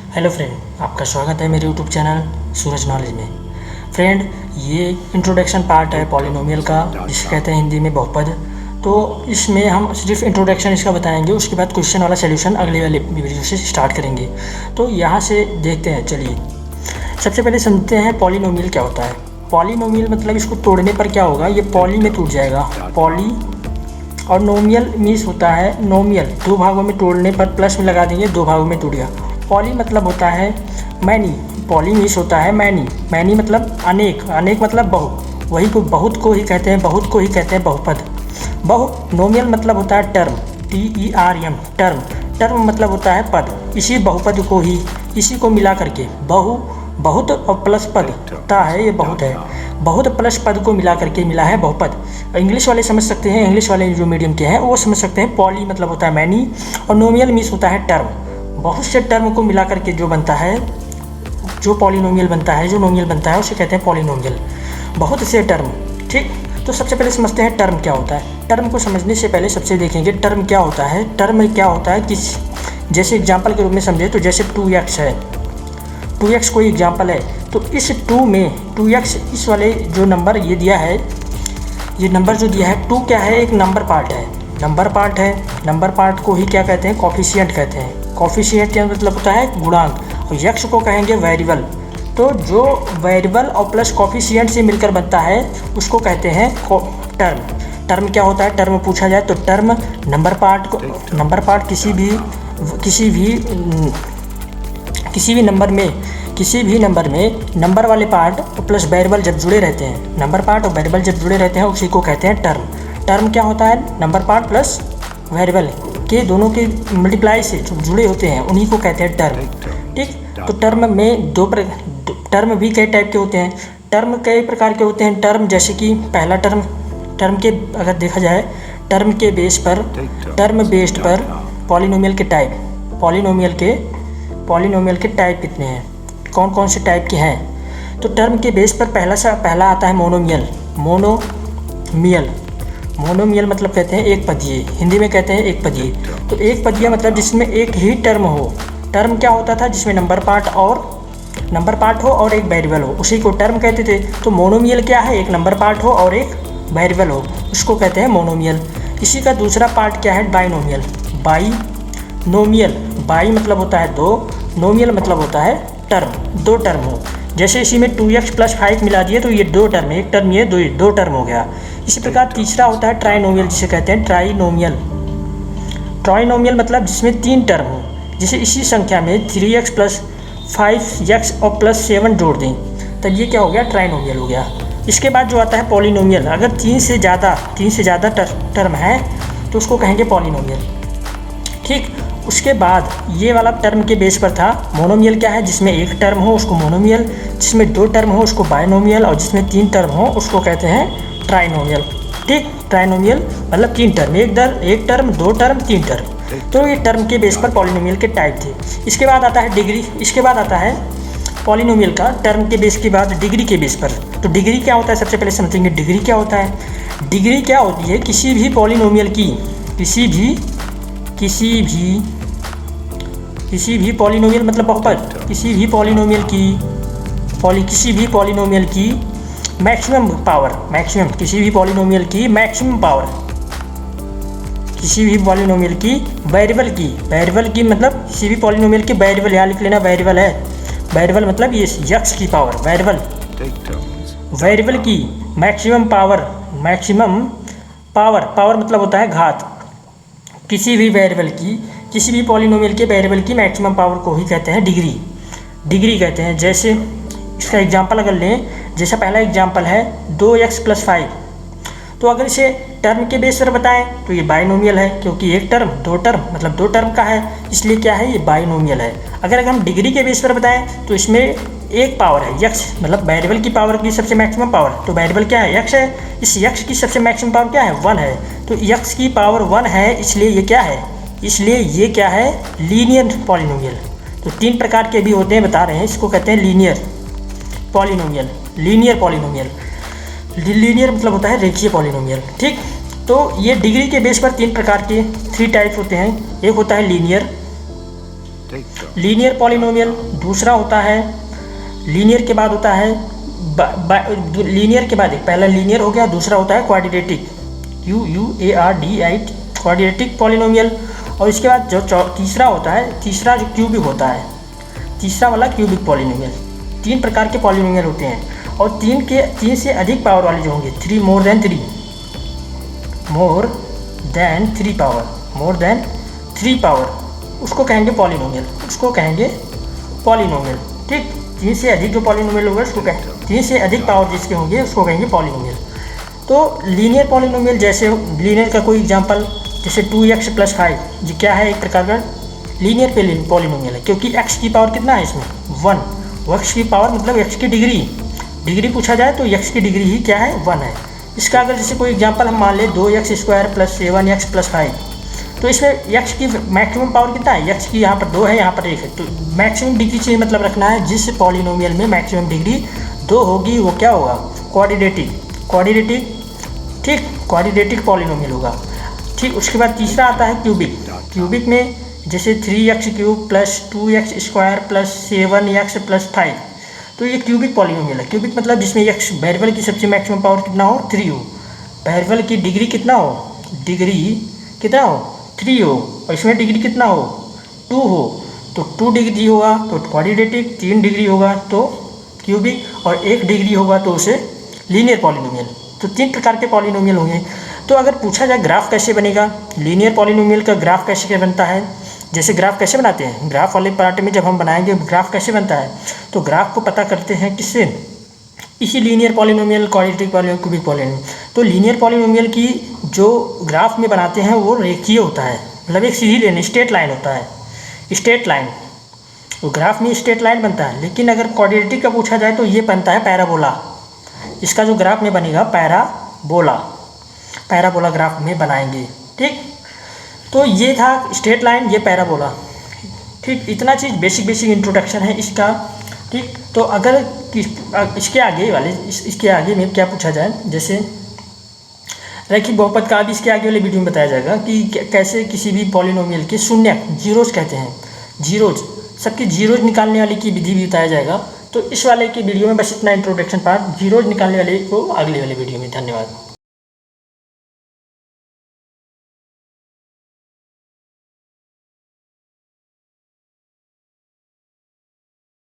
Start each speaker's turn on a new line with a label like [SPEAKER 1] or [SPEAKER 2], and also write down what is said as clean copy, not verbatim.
[SPEAKER 1] Hello friend, आपका स्वागत है मेरे यूट्यूब चैनल सूरज नॉलेज में। फ्रेंड, ये इंट्रोडक्शन पार्ट है पॉलिनोमियल का, जिसे कहते हैं हिंदी में बहुपद। तो इसमें हम सिर्फ इंट्रोडक्शन इसका बताएंगे, उसके बाद क्वेश्चन वाला सॉल्यूशन अगले वाले वीडियो से स्टार्ट करेंगे। तो यहाँ से देखते हैं, चलिए सबसे पहले समझते हैं पॉलिनोमियल क्या होता है। पॉलिनोमियल मतलब इसको तोड़ने पर क्या होगा, ये पॉली में टूट जाएगा। पॉली और नोमियल मीन्स होता है नोमियल, दो भागों में तोड़ने पर प्लस में लगा देंगे, दो भागों में टूट गया। पॉली मतलब होता है मैनी, पॉली मीन्स होता है मैनी, मैनी मतलब अनेक, अनेक मतलब बहुत, वही को बहुत को ही कहते हैं, बहुत को ही कहते हैं बहुपद। नोमियल मतलब होता है टर्म, TERM, टर्म, टर्म मतलब होता है पद, इसी बहुपद को ही, इसी को मिला करके बहुत और प्लस पद ता है, ये बहुत है, बहुत प्लस पद को मिला करके मिला है बहुपद। इंग्लिश वाले समझ सकते हैं, इंग्लिश वाले जो मीडियम के हैं वो समझ सकते हैं। पॉली मतलब होता है मैनी और नोमियल मीन्स होता है टर्म, बहुत से टर्म को मिला करके जो बनता है, जो पॉलिनोमियल बनता है, जो नोमियल बनता है उसे कहते हैं पॉलिनोमियल, बहुत से टर्म। ठीक, तो सबसे पहले समझते हैं टर्म क्या होता है। टर्म को समझने से पहले सबसे देखेंगे टर्म क्या होता है। टर्म क्या होता है, किस जैसे एग्जाम्पल के रूप में समझे तो जैसे 2x है, 2x कोई एग्जाम्पल है, तो इस 2 में 2x इस वाले जो नंबर ये दिया है, ये नंबर जो दिया है 2 क्या है, एक नंबर पार्ट है, नंबर पार्ट है। नंबर पार्ट को ही क्या कहते हैं, कॉफिशिएंट कहते हैं। कॉफिशिएंट का मतलब होता है गुणांक, और यक्ष को कहेंगे वेरिएबल। तो जो वेरिएबल और प्लस कॉफिशिएंट से मिलकर बनता है उसको कहते हैं टर्म। टर्म क्या होता है, टर्म पूछा जाए तो टर्म नंबर पार्ट को, नंबर पार्ट किसी भी नंबर में नंबर वाले पार्ट प्लस वेरिएबल जब जुड़े रहते हैं, नंबर पार्ट और वेरिएबल जब जुड़े रहते हैं उसी को कहते हैं टर्म। टर्म क्या होता है, नंबर पार्ट प्लस वेरिएबल के दोनों के मल्टीप्लाई से जो जुड़े होते हैं उन्हीं को कहते हैं टर्म। ठीक, तो टर्म में टर्म भी कई टाइप के होते हैं, टर्म कई प्रकार के होते हैं। टर्म जैसे कि पहला टर्म के अगर देखा जाए टर्म के बेस पर, टर्म बेस्ड पर पॉलिनोमियल के टाइप, पॉलिनोमियल के टाइप कितने हैं, कौन कौन से टाइप के हैं। तो टर्म के बेस पर पहला आता है मोनोमियल। मोनोमियल मतलब कहते हैं एक पदीय, हिंदी में कहते हैं एक पदीय। तो एक पदीय मतलब जिसमें एक ही टर्म हो। टर्म क्या होता था, जिसमें नंबर पार्ट हो और एक वेरिएबल हो, उसी को टर्म कहते थे। तो मोनोमियल क्या है, एक नंबर पार्ट हो और एक वेरिएबल हो, उसको कहते हैं मोनोमियल। इसी का दूसरा पार्ट क्या है, बाइनोमियल। बाई मतलब होता है दो, नोमियल मतलब होता है टर्म, दो टर्म हो। जैसे इसी में 2x + 5 मिला दिए तो ये दो टर्म, एक टर्म ये दो टर्म हो गया। इसी प्रकार तीसरा होता है ट्राइनोमियल, जिसे कहते हैं ट्राइनोमियल मतलब जिसमें 3 टर्म हो। जैसे इसी संख्या में 3x + 5x और +7 जोड़ दें तब ये क्या हो गया, ट्राइनोमियल हो गया। इसके बाद जो आता है पॉलिनोमियल, अगर 3 से ज़्यादा टर्म है तो उसको कहेंगे पॉलिनोमियल। ठीक, उसके बाद ये वाला टर्म के बेस पर था। मोनोमियल क्या है, जिसमें एक टर्म हो उसको मोनोमियल, जिसमें 2 टर्म हो उसको बाइनोमियल, और जिसमें 3 टर्म हो उसको कहते हैं ट्राइनोमियल। ठीक, ट्राइनोमियल मतलब 3 टर्म, एक टर्म, 2 टर्म, 3 टर्म। तो ये टर्म के बेस पर पॉलिनोमियल के टाइप थे। इसके बाद आता है डिग्री, इसके बाद आता है पॉलिनोमियल का टर्म के बेस के बाद डिग्री के बेस पर। तो डिग्री क्या होता है, सबसे पहले समझेंगे डिग्री क्या होता है। डिग्री क्या होती है, किसी भी पॉलिनोमियल की, किसी भी पॉलिनोमियल मतलब बहुपद, किसी भी पॉलिनोमियल की मैक्सिमम पावर, किसी भी पॉलिनोमियल की मैक्सिमम पावर, किसी भी पॉलिनोमियल की वेरिएबल की मतलब किसी भी पॉलिनोमियल की वेरिएबल, यहाँ लिख लेना वेरिएबल है, वेरिएबल मतलब ये यक्ष की पावर, वेरिएबल की मैक्सिमम पावर मतलब होता है घात। किसी भी वेरिएबल की, किसी भी पॉलिनोमियल के वेरिएबल की मैक्सिमम पावर को ही कहते हैं डिग्री कहते हैं। जैसे इसका एग्जांपल अगर लें, जैसा पहला एग्जांपल है 2x + 5, तो अगर इसे टर्म के बेस पर बताएं तो ये बाइनोमियल है, क्योंकि एक टर्म, 2 टर्म मतलब 2 टर्म का है, इसलिए क्या है, ये बाइनोमियल है। अगर हम डिग्री के बेस पर बताएं तो इसमें एक पावर है यक्ष, मतलब वेरिएबल की पावर की सबसे मैक्सिमम पावर, तो वेरिएबल क्या है, यक्ष है, इस यक्ष की सबसे मैक्सिमम पावर क्या है, 1 है। तो यक्ष की पावर 1 है, इसलिए ये क्या है, लीनियर पॉलिनोमियल। तो 3 प्रकार के भी होते हैं, बता रहे हैं, इसको कहते हैं लीनियर पॉलिनोमियल। लीनियर मतलब होता है रेखीय पॉलिनोमियल। ठीक, तो ये डिग्री के बेस पर 3 प्रकार के 3 टाइप्स होते हैं। एक होता है लीनियर, लीनियर पॉलिनोमियल दूसरा होता है, लीनियर के बाद होता है लीनियर के बाद पहला लीनियर हो गया, दूसरा होता है क्वाड्रेटिक, QUARDI क्वाड्रेटिक पॉलिनोमियल। और इसके बाद जो तीसरा होता है, तीसरा जो क्यूबिक होता है, तीसरा वाला क्यूबिक पॉलिनोमियल। 3 प्रकार के पॉलिनोमियल होते हैं और 3 से अधिक पावर वाले जो होंगे, 3 मोर देन 3 पावर, उसको कहेंगे पॉलिनोमियल, ठीक। 3 से अधिक जो पॉलिनोमियल होगा उसको कहेंगे, 3 से अधिक पावर जिसके होंगे उसको कहेंगे पॉलिनोमियल। तो लीनियर पॉलिनोमियल, जैसे लीनियर का कोई एग्जांपल, जैसे 2x + 5, ये क्या है, एक प्रकार का लीनियर पॉलिनोमियल है, क्योंकि x की पावर कितना है इसमें 1, x की पावर मतलब x की डिग्री पूछा जाए तो x की डिग्री ही क्या है 1 है। इसका अगर जैसे कोई एग्जांपल हम मान लें 2x² + 7x + 5, तो इसमें x की मैक्सिमम पावर कितना है, x की यहाँ पर 2 है, यहाँ पर 1 है, तो मैक्सिमम डिग्री से मतलब रखना है जिस पॉलिनोमियल में मैक्सिमम डिग्री 2 होगी वो क्या होगा, क्वाड्रेटिक, ठीक, क्वाड्रेटिक पॉलिनोमियल होगा, ठीक। उसके बाद तीसरा आता है क्यूबिक में जैसे 3x³ + 2x² + 7x + 5, तो ये क्यूबिक पॉलिनोमियल है। क्यूबिक मतलब जिसमें x वेरिएबल की सबसे मैक्सिमम पावर कितना हो 3 हो, वेरिएबल की डिग्री कितना हो 3 हो, और इसमें डिग्री कितना हो 2 हो, तो 2 डिग्री होगा तो क्वाड्रेटिक, 3 डिग्री होगा तो क्यूबिक, और 1 डिग्री होगा तो उसे लीनियर पॉलिनोमियल। तो 3 प्रकार के पॉलिनोमियल होंगे। तो अगर पूछा जाए ग्राफ कैसे बनेगा, लीनियर पॉलिनोमियल का ग्राफ कैसे बनता है, जैसे ग्राफ कैसे बनाते हैं, ग्राफ वाले पार्ट में जब हम बनाएंगे ग्राफ कैसे बनता है, तो ग्राफ को पता करते हैं किससे, इसी linear polynomial, quadratic polynomial, cubic polynomial. तो लीनियर पॉलिनोमियल की जो ग्राफ में बनाते हैं वो रेखीय होता है, मतलब एक सीधी लाइन, स्ट्रेट लाइन होता है, स्ट्रेट लाइन, तो ग्राफ में स्ट्रेट लाइन बनता है। लेकिन अगर क्वाड्रेटिक का पूछा जाए तो ये बनता है पैराबोला, इसका जो ग्राफ में बनेगा पैराबोला ग्राफ में बनाएंगे, ठीक। तो ये था स्ट्रेट लाइन, ये पैराबोला, ठीक। इतना चीज़ बेसिक इंट्रोडक्शन है इसका, ठीक। तो अगर इसके आगे में क्या पूछा जाए, जैसे रैखिक बहुपद का, अब इसके आगे वाले वीडियो में बताया जाएगा कि कैसे किसी भी पॉलिनोमियल के शून्य, जीरोज कहते हैं, सबकी जीरोज निकालने वाले की विधि भी बताया जाएगा। तो इस वाले की वीडियो में बस इतना इंट्रोडक्शन पार्ट, जीरोज निकालने वाले को अगले वाले वीडियो में। धन्यवाद।